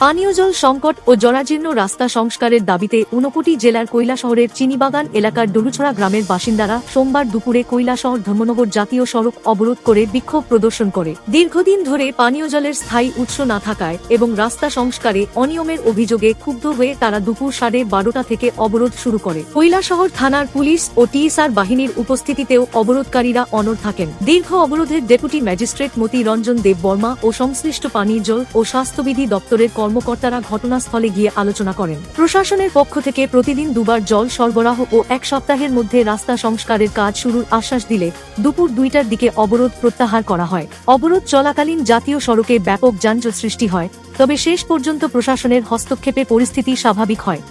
পানীয় জল সংকট ও জরাজীর্ণ রাস্তা সংস্কারের দাবিতে ঊনকোটি জেলার কৈলাসহরের চিনিবাগান এলাকার ডলুছড়া গ্রামের বাসিন্দারা সোমবার দুপুরে কৈলাসহর ধর্মনগর জাতীয় সড়ক অবরোধ করে বিক্ষোভ প্রদর্শন করে। দীর্ঘদিন ধরে পানীয় জলের স্থায়ী উৎস না থাকায় এবং রাস্তা সংস্কারে অনিয়মের অভিযোগে ক্ষুব্ধ হয়ে তারা দুপুর 12:30 থেকে অবরোধ শুরু করে। কৈলাসহর থানার পুলিশ ও টিএসআর বাহিনীর উপস্থিতিতেও অবরোধকারীরা অনড় থাকেন। দীর্ঘ অবরোধের ডেপুটি ম্যাজিস্ট্রেট মতি রঞ্জন দেব বর্মা ও সংশ্লিষ্ট পানীয় জল ও স্বাস্থ্যবিধি দপ্তরের কর্মকর্তারা ঘটনাস্থলে গিয়ে আলোচনা করেন। প্রশাসনের পক্ষ থেকে প্রতিদিন দুবার জল সরবরাহ ও এক সপ্তাহের মধ্যে রাস্তা সংস্কারের কাজ শুরুর আশ্বাস দিলে দুপুর 2টার দিকে অবরোধ প্রত্যাহার করা হয়। অবরোধ চলাকালীন জাতীয় সড়কে ব্যাপক যানজট সৃষ্টি হয়, তবে শেষ পর্যন্ত প্রশাসনের হস্তক্ষেপে পরিস্থিতি স্বাভাবিক হয়।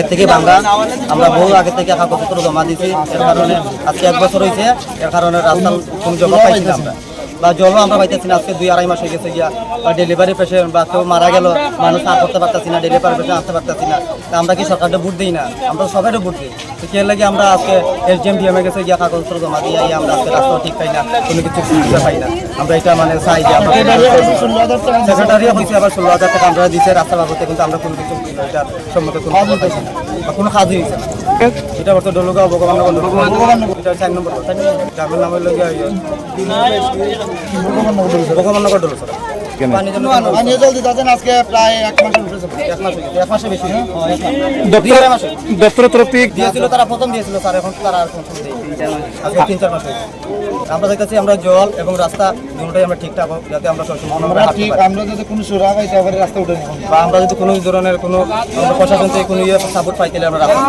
এর থেকে আমরা বহু আগে থেকে কাগজপত্র জমা দিয়েছি, এর কারণে আজকে 1 বছর হয়েছে, এর কারণে রাস্তার কোনো জমা পাইছি আমরা বা জলও আমরা পাইতেছি না। আজকে 2-2.5 মাস হয়ে গেছে গিয়া, বা ডেলিভারি পেশেন্ট বা কেউ মারা গেল, মানুষ আর করতে পারতেছি না, ডেলিভারি পেশেন্ট আসতে পারতেছি না। আমরা কি সরকারটা ভোট দিই না? আমরা সবাইটা ভোট দিই। তো কে লাগে আমরা আজকে এসডিএম ডিএমএ গেছে গিয়া কাগজপত্র জমা দিয়ে আমরা আজকে রাস্তাও ঠিক পাই না, কোনো কিছু সুবিধা পাই না। আমরা এটা চাই যে সেক্রেটারিও হয়েছে, আবার 16,000 টাকা আমরা দিচ্ছে রাস্তা বাবদে, কিন্তু আমরা কোনো কিছু এটার সম্মুখে কোনো পাইছি না বা কোনো কাজই হয়েছে না। এটা বলতো ডলুগাঁও ভগবাননগর, এটা 4 নম্বর গ্রামের নাম হইল ভগবাননগর ডলুছড়া। পানীয় জল দিতে আজকে প্রায় 1 মাসের উপরে, 1 মাসে বেশি। দপ্তরের তরফ থেকে দিয়েছিল, তারা প্রথম দিয়েছিল স্যার, এখন তারা আর কোনো দেয় আজকে 3-4 মাস হয়েছে। আমরা দেখতেছি আমরা জল এবং রাস্তা দুটোই আমরা ঠিকঠাক হোক, যাতে আমরা আমরা যদি কোনো সুরা পাই তারপরে রাস্তা উঠে বা আমরা যদি কোনো ধরনের কোনো প্রশাসন থেকে কোনো সাপোর্ট পাইতে আমরা রাস্তা